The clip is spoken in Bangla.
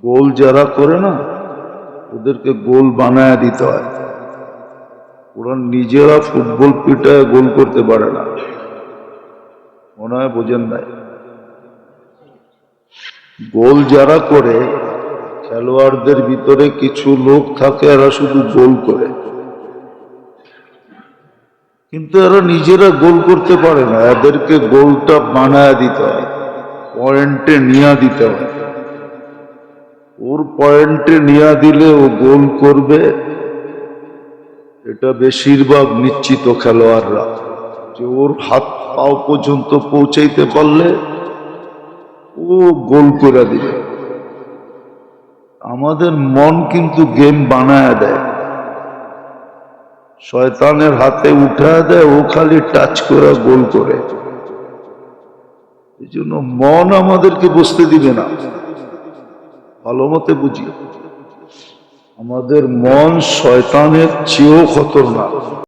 গোল যারা করে না ওদেরকে গোল বানায় দিতে হয়। ওরা নিজেরা ফুটবল পিটায় গোল করতে পারে না, মনে হয় বোঝেন নাই। গোল যারা করে খেলোয়াড়দের ভিতরে কিছু লোক থাকে এরা শুধু গোল করে, কিন্তু এরা নিজেরা গোল করতে পারে না। এদেরকে গোলটা বানায় দিতে হয়, পয়েন্টে নিয়ে দিতে হয়। ওর পয়েন্টে নিয়ে দিলে ও গোল করবে, এটা বেশিরভাগ নিশ্চিত খেলোয়াড়রা, যে ওর হাত পাও পর্যন্ত পৌঁছাইতে পারলে ও গোল করে দিবে। আমাদের মন কিন্তু গেম বানায় দেয়, শয়তানের হাতে উঠায় দেয়, ও খালি টাচ করে গোল করে। এই জন্য মন আমাদেরকে বসতে দিবে না। ভালো মতে বুঝি, আমাদের মন শয়তানের চেয়েও খতরনাক।